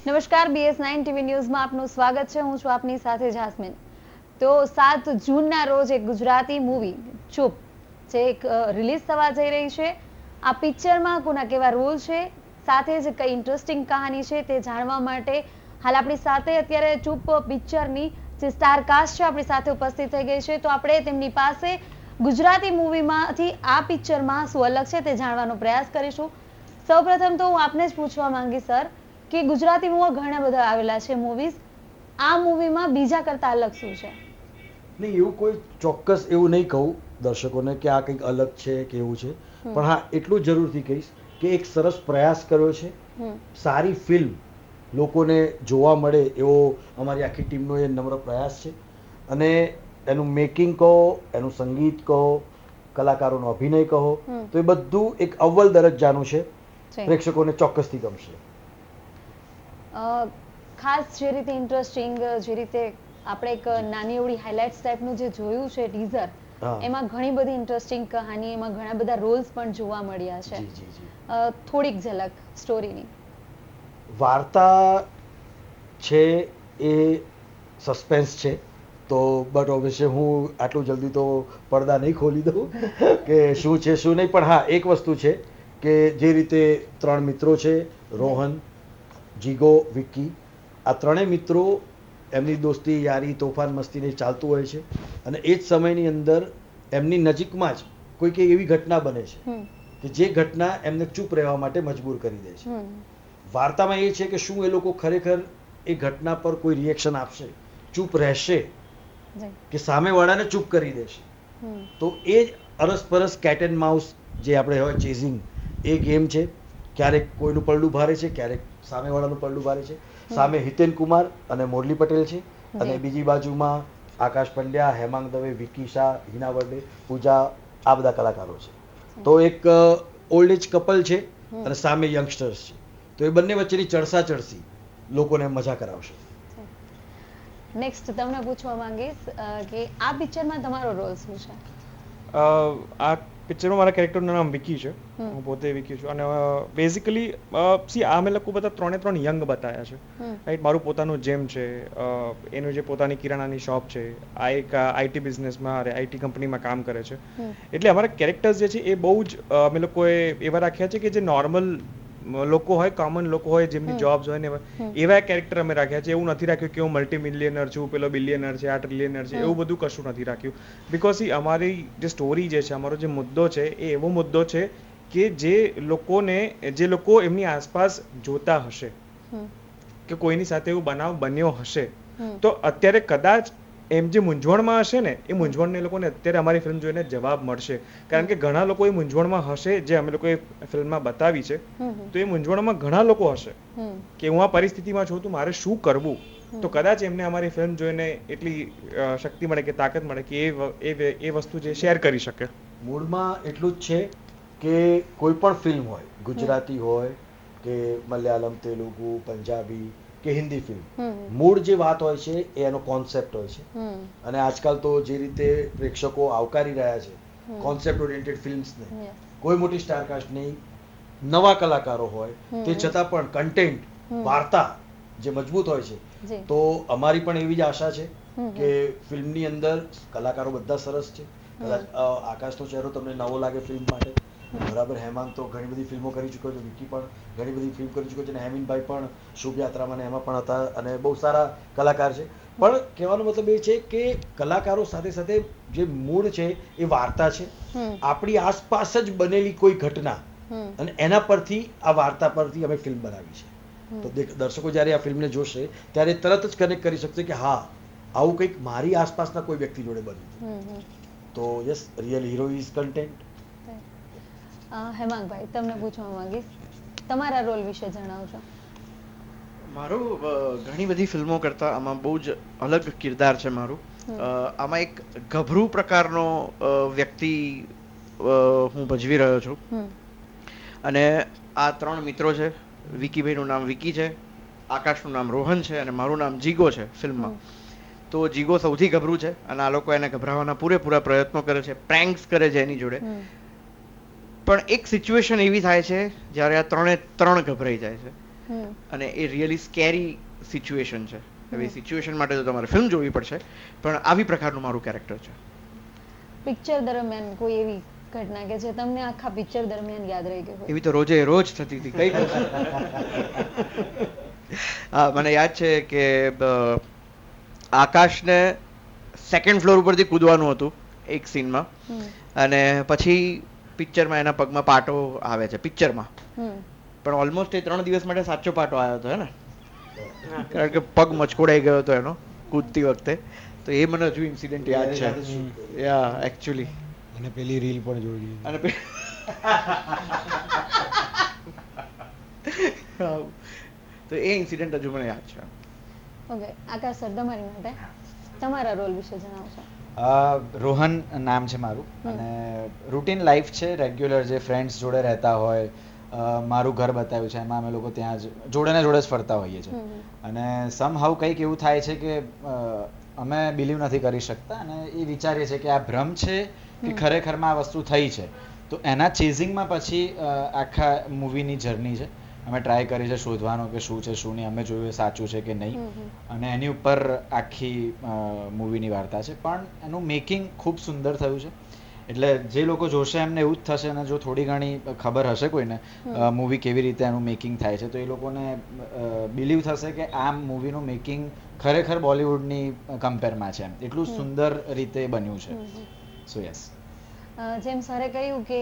નમસ્કાર, BS9 TV ન્યૂઝમાં આપનું સ્વાગત છે. હું છું આપની સાથે જાસ્મીન. તો 7 જૂનના રોજ એક ગુજરાતી મૂવી ચૂપ જે એક રિલીઝ થવા જઈ રહી છે. આ પિક્ચરમાં કોના કેવા રોલ છે, સાથે જ કઈ ઇન્ટરેસ્ટિંગ કહાની છે તે જાણવા માટે હાલ આપણી સાથે અત્યારે ચૂપ પિક્ચરની જે સ્ટાર કાસ્ટ છે આપણી સાથે ઉપસ્થિત થઈ ગઈ છે. તો આપણે તેમની પાસે ગુજરાતી મૂવીમાંથી આ પિક્ચરમાં શું અલગ છે તે જાણવાનો પ્રયાસ કરીશું. સૌપ્રથમ તો હું આપને જ પૂછવા માંગીશ સર કે ગુજરાતીમાં ઘણા બધા આવેલા છે મૂવીઝ, આ મૂવીમાં બીજા કરતા અલગ શું છે? નહીં, એવું કોઈ ચોક્કસ એવું નહીં કહું દર્શકોને કે આ કંઈક અલગ છે કે એવું છે, પણ હા એટલું જરૂરથી કહીશ કે એક સરસ પ્રયાસ કર્યો છે. સારી ફિલ્મ લોકોને જોવા મળે એવો અમારી આખી ટીમનો એ નમ્ર પ્રયાસ છે. અને એનું મેકિંગ કહો, એનું સંગીત કહો, કલાકારોનો અભિનય કહો, તો એ બધું એક અવ્વલ દરજ્જાનું છે. પ્રેક્ષકોને ચોક્કસથી ગમશે. ખાસ જે રીતે ઇન્ટરેસ્ટિંગ, જે રીતે આપણે એક નાની એવડી હાઇલાઇટ્સ ટાઈપનું જે જોયું છે ટીઝર, એમાં ઘણી બધી ઇન્ટરેસ્ટિંગ કહાની, એમાં ઘણા બધા રોલ્સ પણ જોવા મળ્યા છે. થોડીક ઝલક સ્ટોરીની. વાર્તા છે એ સસ્પેન્સ છે, તો બટ ઓબ્વિયસલી હું આટલું જલ્દી તો પડદા નહીં ખોલી દઉં કે શું છે શું નહીં. પણ હા, એક વસ્તુ છે કે જે રીતે 3 મિત્રો છે, રોહન, જીગો, વિક્કી, આ ત્રણેય મિત્રો, એમની દોસ્તી, યારી, તોફાન, મસ્તીને ચાલતું હોય છે. અને એ જ સમયની અંદર એમની નજીકમાં જ કોઈક એવી ઘટના બને છે કે જે ઘટના એમને ચૂપ રહેવા માટે મજબૂર કરી દે છે. વાર્તામાં એ છે કે શું એ લોકો ખરેખર એ ઘટના પર કોઈ રિએક્શન આપશે, ચૂપ રહેશે કે સામેવાળાને ચૂપ કરી દેશે. તો એ જ અરસપરસ કેટ એન્ડ માઉસ જે આપણે હોય ચેઝિંગ, એ ગેમ છે. ક્યારેક કોઈનું પલડું ભારે છે, ક્યારેક સામેવાળાનું પલડું ભારે છે. સામે હિતેન કુમાર અને મોરલી પટેલ છે, અને બીજી બાજુમાં આકાશ પંડ્યા, હેમાંગ દવે, વિકી શાહ, હિના વર્ડે, પૂજા, આ બધા કલાકારો છે. તો એક ઓલ્ડ એજ કપલ છે અને સામે યંગસ્ટર્સ છે. તો એ બંને વચ્ચેની ચડસા ચડસી લોકોને મજા કરાવશે. નેક્સ્ટ તમને પૂછવા માંગીશ કે આ પિક્ચરમાં તમારો રોલ શું છે? આ પિક્ચરમાં મારા કેરેક્ટરનું નામ વિકી છે. હું પોતે વિકી છું. અને બેઝિકલી આ અમે લોકો બધા 3 યંગ બતાવ્યા છે, રાઈટ. મારું પોતાનું જેમ છે, એનું જે પોતાની કિરાણાની શોપ છે, આ એક આઈટી બિઝનેસમાં, આઈટી કંપનીમાં કામ કરે છે. એટલે અમારા કેરેક્ટર્સ જે છે એ બહુ જ અમે લોકોએ એવા રાખ્યા છે કે જે નોર્મલ લોકો હોય, કોમન લોકો હોય, જેમની જોબ્સ હોય ને એવા કેરેક્ટર અમે રાખ્યા છે. એવું નથી રાખ્યું કે હું મલ્ટી મિલિયનર છું, પેલો બિલિયનર છે, આ ટ્રિલિયનર છે, એવું બધું કશું નથી રાખ્યું. બિકોઝ અમારી જે સ્ટોરી જે છે, અમારો જે મુદ્દો છે, એ એવો મુદ્દો છે કે જે લોકો એમની આસપાસ જોતા હશે કે કોઈની સાથે એવું બનાવ બન્યો હશે, તો અત્યારે કદાચ એમ જે મૂંઝવણમાં હશે ને, એ મૂંઝવણને એ લોકોને અત્યારે અમારી ફિલ્મ જોઈને જવાબ મળશે. કારણ કે ઘણા લોકો એ મૂંઝવણમાં હશે જે અમે લોકોએ ફિલ્મમાં બતાવી છે. તો એ મૂંઝવણમાં ઘણા લોકો હશે કે હું આ પરિસ્થિતિમાં છું, તો મારે શું કરવું. તો કદાચ એમને અમારી ફિલ્મ જોઈને એટલી શક્તિ મળે કે તાકાત મળે કે એ વસ્તુ જે શેર કરી શકે. મૂળમાં એટલું જ છે કે કોઈ પણ ફિલ્મ હોય, ગુજરાતી હોય કે મલયાલમ, તેલુગુ, પંજાબી કે હિન્દી ફિલ્મ, મૂળ જે વાત હોય છે એ એનો કોન્સેપ્ટ હોય છે. અને આજકાલ તો જે રીતે પ્રેક્ષકો આવકારી રહ્યા છે કોન્સેપ્ટ ઓરિએન્ટેડ ફિલ્મ્સને, કોઈ મોટી સ્ટારકાસ્ટ નહીં, નવા કલાકારો હોય, તે છતાં પણ કન્ટેન્ટ, વાર્તા જે મજબૂત હોય છે. તો અમારી પણ એવી જ આશા છે કે ફિલ્મની અંદર કલાકારો બધા સરસ છે. કદાચ આકાશનો ચહેરો તમને નવો લાગે ફિલ્મ માટે, બરાબર. હેમાંગ તો ઘણી બધી ફિલ્મો કરી ચૂક્યો છે, વિકી પણ ઘણી બધી ફિલ્મ કરી ચૂક્યો છે, અને હેમિનભાઈ પણ શુભયાત્રામાં એમાં પણ હતા અને બહુ સારા કલાકાર છે. પણ કહેવાનો મતલબ એ છે કે કલાકારો સાથે સાથે જે મૂળ છે એ વાર્તા છે, આપણી આસપાસ જ બનેલી કોઈ ઘટના, અને એના પરથી, આ વાર્તા પરથી અમે ફિલ્મ બનાવી છે. તો દર્શકો જ્યારે આ ફિલ્મને જોશે ત્યારે તરત જ કનેક્ટ કરી શકશે કે હા, આવું કંઈક મારી આસપાસના કોઈ વ્યક્તિ જોડે બન્યું. તો yes, real hero is content. Hemangbhai, તમને પૂછવા માંગીશ, તમારા રોલ વિશે જણાવજો. મારું ઘણી બધી ફિલ્મો કરતાં આમાં બહુ જ અલગ કિરદાર છે મારું. આમાં એક ગભરું પ્રકારનો વ્યક્તિ હું ભજવી રહ્યો છું. અને આ 3 મિત્રો છે. વિકીભાઈનું નામ વિકી છે, આકાશનું નામ રોહન છે, અને મારું નામ જીગો છે ફિલ્મમાં. તો જીગો સૌથી ગભરું છે અને આ લોકો એને ગભરાવાના પૂરેપૂરા પ્રયત્નો કરે છે, પ્રેન્ક્સ કરે છે એની જોડે. પણ એક સિચ્યુએશન એવી થાય છે જ્યારે આ 3 ગભરાઈ જાય છે. અને એ રિયલી સ્કેરી સિચ્યુએશન છે. હવે સિચ્યુએશન માટે તો તમારે ફિલ્મ જોવી પડશે, પણ આવી પ્રકારનું મારું કેરેક્ટર છે. પિક્ચર દરમિયાન કોઈ એવી ઘટના કે જે તમને આખા પિક્ચર દરમિયાન યાદ રહી ગઈ હોય? એવી તો રોજે રોજ થતી હતી. કઈ હા, મને યાદ છે કે આકાશને સેકન્ડ ફ્લોર ઉપરથી કૂદવાનું હતું એક સીનમાં, અને પછી પિક્ચરમાં એના પગમાં પાટો આવે છે પિક્ચરમાં, પણ ઓલમોસ્ટ એ 3 દિવસ માટે સાચો પાટો આવ્યો હતો હે ને, કારણ કે પગ મચકોડાઈ ગયો હતો એનો કૂદતી વખતે. તો એ મને હજુ ઇન્સિડન્ટ યાદ છે. યા એકચ્યુઅલી. અને પેલી રીલ પણ જોઈ. અને તો એ ઇન્સિડન્ટ હજુ મને યાદ છે. ઓકે, આકાશ સર, તમારી માટે તમારા રોલ વિશે જણાવશો? રોહન નામ છે મારું, અને રૂટીન લાઈફ છે, રેગ્યુલર જે ફ્રેન્ડ્સ જોડે રહેતા હોય. મારું ઘર બતાવ્યું છે, એમાં અમે લોકો ત્યાં જ જોડે ને જોડે જ ફરતા હોઈએ છીએ. અને સમહાઉ કંઈક એવું થાય છે કે અમે બિલીવ નથી કરી શકતા, અને એ વિચારીએ છીએ કે આ ભ્રમ છે કે ખરેખરમાં આ વસ્તુ થઈ છે. તો એના ચેઝિંગમાં પછી આખા મૂવીની જર્ની છે. અમે ટ્રાય કરી છે શોધવાનો કે શું છે શું નહીં, અમે જોયું સાચું છે કે નહીં, અને એની ઉપર આખી મૂવીની વાર્તા છે. પણ એનું મેકિંગ ખૂબ સુંદર થયું છે, એટલે જે લોકો જોશે એમને એવું જ થશે, અને જો થોડી ઘણી ખબર હશે કોઈને મૂવી કેવી રીતે એનું મેકિંગ થાય છે, તો એ લોકોને બિલીવ થશે કે આ મૂવીનું મેકિંગ ખરેખર બોલિવૂડની કમ્પેરમાં છે. એટલું સુંદર રીતે બન્યું છે. સો યસ. જેમ સરે કહ્યું કે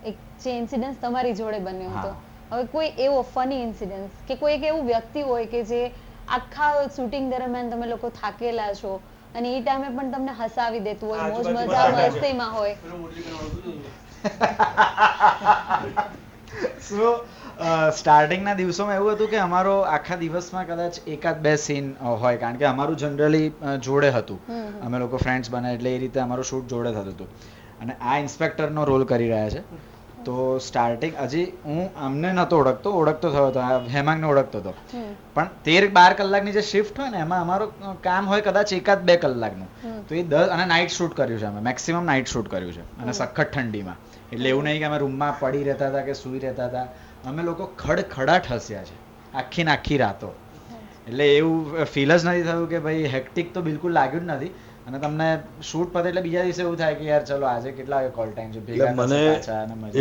એક જે ઇન્સિડન્સ તમારી જોડે બન્યો હતો, હવે કોઈ એવો ફની ઇન્સિડન્સ કે કોઈ એક એવું વ્યક્તિ હોય કે જે આખા શૂટિંગ દરમિયાન તમે લોકો થાકેલા છો અને એ ટાઈમે પણ તમને હસાવી દેતું હોય, મોજ મજા મસ્તીમાં હોય? સો સ્ટાર્ટિંગના દિવસોમાં એવું હતું કે અમારો આખા દિવસમાં કદાચ 1-2 સીન હોય, કારણ કે અમારું જનરલી જોડે હતું. અમે લોકો ફ્રેન્ડ્સ બને એટલે એ રીતે અમારું શૂટ જોડે થતું હતું. અને આ ઇન્સ્પેક્ટરનો રોલ કરી રહ્યા છે. તો સ્ટાર્ટિંગ હજી હું અમને નહોતો ઓળખતો થયો હતો, હેમાંગને ઓળખતો હતો, પણ 13-12 કલાકની જે શિફ્ટ હોય ને એમાં અમારું કામ હોય કદાચ 1-2 કલાકનું. તો એ 10 અને નાઇટ શૂટ કર્યું છે અમે, મેક્સિમમ નાઇટ શૂટ કર્યું છે, અને સખત ઠંડીમાં. એટલે એવું નહીં કે અમે રૂમમાં પડી રહેતા હતા કે સૂઈ રહેતા હતા, અમે લોકો ખડખડાટ હસ્યા છે આખી રાતો. એટલે એવું ફીલ જ નથી થયું કે ભાઈ હેક્ટિક તો બિલકુલ લાગ્યું જ નથી. અને તમને શૂટ પતે એટલે બીજા દિવસે એવું થાય કે યાર ચલો આજે કેટલા વાગે કોલ ટાઈમ છે, ભેગા મને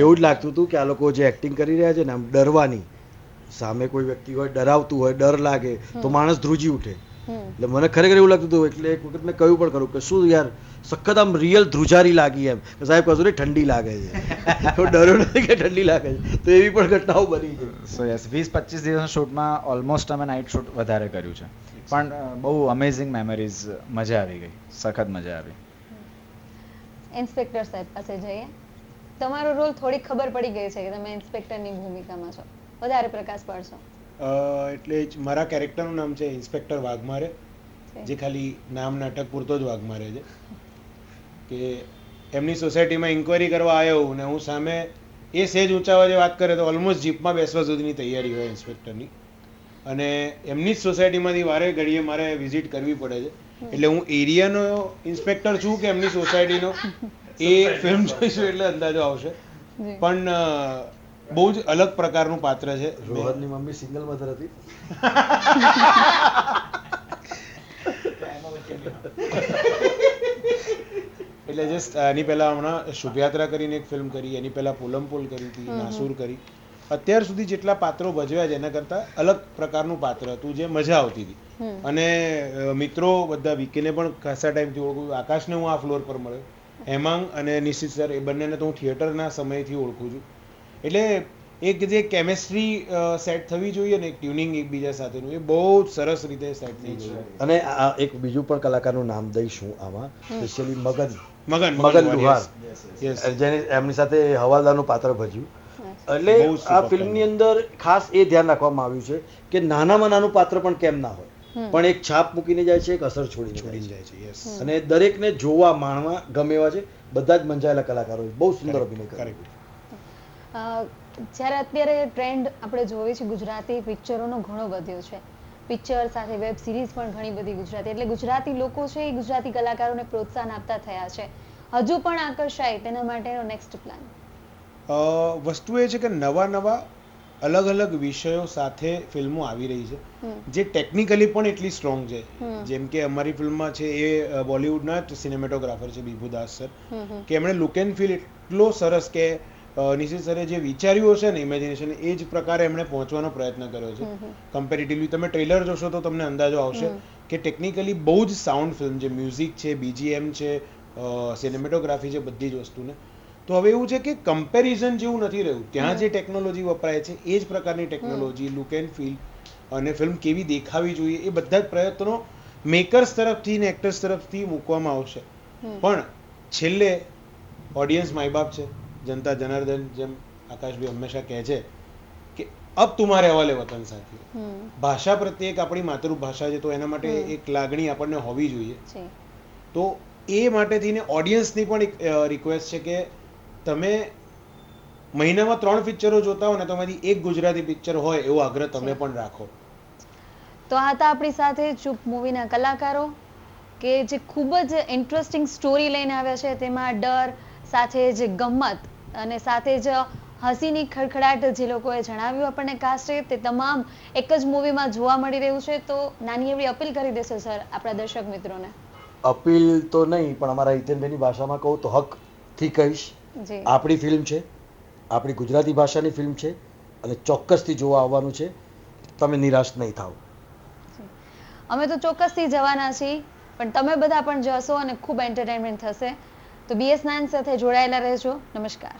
એવું જ લાગતું હતું કે આ લોકો જે એક્ટિંગ કરી રહ્યા છે ને, આમ ડરવાની, સામે કોઈ વ્યક્તિ હોય ડરાવતું હોય, ડર લાગે તો માણસ ધ્રુજી ઉઠે. એટલે મને ખરેખર એવું લાગતું હતું. એટલે એક વખત મેં કહ્યું પણ ખરું કે શું યાર સખત આમ રિયલ ધ્રુજારી લાગી, એમ કે સાહેબ કશું નહીં ઠંડી લાગે છે, તો ડર્યો નથી કે ઠંડી લાગે છે. તો એવી પણ ઘટનાઓ બની છે. સો યસ, 20-25 દિવસના શૂટમાં ઓલમોસ્ટ અમે નાઇટ શૂટ વધારે કર્યું છે, પણ બહુ અમેઝિંગ મેમરીઝ, મજા આવી ગઈ, સખત મજા આવી. ઇન્સ્પેક્ટર સાહેબ પાસે જઈએ. તમારો રોલ થોડી ખબર પડી ગઈ છે કે તમે ઇન્સ્પેક્ટરની ભૂમિકામાં છો, વધારે પ્રકાશ પાડશો? એટલે મારા કેરેક્ટરનું નામ છે ઇન્સ્પેક્ટર વાઘમારે, જે ખાલી નામ નાટક પૂરતો જ વાઘમારે છે. કે એમની સોસાયટીમાં ઇન્કવાયરી કરવા આવ્યો ને હું સામે એ સેજ ઊંચા અવાજે વાત કરે તો ઓલમોસ્ટ જીપમાં બેસવા સુધીની તૈયારી હોય ઇન્સ્પેક્ટરની. અને એમની જ સોસાયટીમાંથી વારે ઘડીએ મારે વિઝિટ કરવી પડે છે. એટલે હું એરિયાનો ઇન્સ્પેક્ટર છું કે એમની સોસાયટીનો, એ ફિલ્મ જોઈશું એટલે અંદાજો આવશે. પણ બહુ જ અલગ પ્રકારનું પાત્ર છે. રોહનની મમ્મી સિંગલ મધર હતી. એટલે જસ્ટ એની પહેલા હમણાં શુભયાત્રા કરીને એક ફિલ્મ કરી, એની પહેલા પોલમપોલ કરી હતી, નાસુર કરી. અત્યાર સુધી જેટલા પાત્રો ભજવ્યા છે એના કરતાં અલગ પ્રકારનું પાત્ર હતું, જે મજા આવતી હતી. અને મિત્રો બધા વિકીને પણ ખાસા ટાઈમથી ઓળખું, આકાશને હું આ ફ્લોર પર મળ્યો, હેમાંગ અને નિશિત સર એ બંનેને તો હું થિયેટરના સમયથી ઓળખું છું. એટલે એક જે કેમેસ્ટ્રી સેટ થવી જોઈએ ને, એક ટ્યુનિંગ એકબીજા સાથેનું, એ બહુ જ સરસ રીતે સેટ થઈ ગયું. અને એક બીજું પણ કલાકારનું નામ દઈશું આમાં, સ્પેશિયલી મગન લુહાર, જેને એમની સાથે હવાલદારનું પાત્ર ભજ્યું. એટલે આ ફિલ્મની અંદર ખાસ એ ધ્યાન રાખવામાં આવ્યું છે કે નાનામાં નાનું પાત્ર પણ કેમ ના હોય, પણ એક છાપ મૂકીને જાય છે, એક અસર છોડીને જાય છે. અને દરેકને જોવા માણવા ગમે એવા છે, બધા જ મંજાયેલા કલાકારો, બહુ સુંદર અભિનય કરે. જ્યારે અત્યારે ટ્રેન્ડ આપણે જોઈએ છે ગુજરાતી પિક્ચરોનો ઘણો વધ્યો છે, પિક્ચર સાથે વેબ સિરીઝ પણ ઘણી બધી ગુજરાતી, એટલે ગુજરાતી લોકો છે એ ગુજરાતી કલાકારોને પ્રોત્સાહન આપતા થયા છે. હજુ પણ આકર્ષાય તેના માટેનો નેક્સ્ટ પ્લાન? વસ્તુ એ છે કે નવા અલગ અલગ વિષયો સાથે ફિલ્મો આવી રહી છે જે ટેકનિકલી પણ એટલી સ્ટ્રોંગ છે. જેમ કે અમારી ફિલ્મમાં છે એ બોલિવૂડના જ સિનેમેટોગ્રાફર છે બીભુ દાસ સર, કે એમણે લુક એન્ડ ફીલ એટલો સરસ કે નિશિત સરે જે વિચાર્યું હશે ને ઇમેજિનેશન એ જ પ્રકારે એમણે પહોંચવાનો પ્રયત્ન કર્યો છે. કમ્પેરેટિવલી તમે ટ્રેલર જોશો તો તમને અંદાજો આવશે કે ટેકનિકલી બહુ જ સાઉન્ડ ફિલ્મ છે. મ્યુઝિક છે, બીજીએમ છે, સિનેમેટોગ્રાફી છે, બધી જ વસ્તુને. તો હવે એવું છે કે કમ્પેરિઝન જેવું નથી રહ્યું. ત્યાં જે ટેકનોલોજી વપરાય છે એ જ પ્રકારની ટેકનોલોજી, લુક એન્ડ ફીલ અને ફિલ્મ કેવી દેખાવી જોઈએ એ બધા જ પ્રયત્નો મેકર્સ તરફથી ને એક્ટર્સ તરફથી મૂકવામાં આવશે. પણ છેલ્લે ઓડિયન્સ માય બાપ છે, જનતા જનાર્દન, જેમ આકાશભાઈ હંમેશા કહે છે કે અબ તુમ્હારે હવાલે વતન સાથીઓ. ભાષા પ્રત્યે એક આપણી માતૃભાષા છે તો એના માટે એક લાગણી આપણને હોવી જોઈએ. તો એ માટેથી ઓડિયન્સની પણ એક રિક્વેસ્ટ છે કે તમે મહિનામાં 3 પિક્ચરો જોતા હો ને તો એમાંથી એક ગુજરાતી પિક્ચર હોય એવો આગ્રહ તમે પણ રાખો. તો આ હતા આપણી સાથે ચૂપ મૂવીના કલાકારો કે જે ખૂબ જ ઇન્ટરેસ્ટિંગ સ્ટોરી લઈને આવ્યા છે. તેમાં ડર સાથે જ ગમ્મત અને સાથે જ હસીની ખડખડાટ જે લોકોએ જણાવ્યું આપણને કાસ્ટે તે તમામ એક જ મૂવીમાં જોવા મળી રહ્યું છે. તો નાની એવી અપીલ કરી દેશો સર આપણા દર્શક મિત્રોને. અપીલ તો નહીં, પણ અમારા હિતેનભાઈની ભાષામાં કહું તો હકથી કહીશ. આપણી ફિલ્મ છે, આપણી ગુજરાતી ભાષાની ફિલ્મ છે અને ચોક્કસથી જોવા આવવાનું છે. તમે નિરાશ નહીં થાઓ. અમે તો ચોક્કસથી જવાના છીએ, પણ તમે બધા પણ જશો અને ખૂબ એન્ટરટેનમેન્ટ થશે. તો BS9 સાથે જોડાયેલા રહેજો. નમસ્કાર.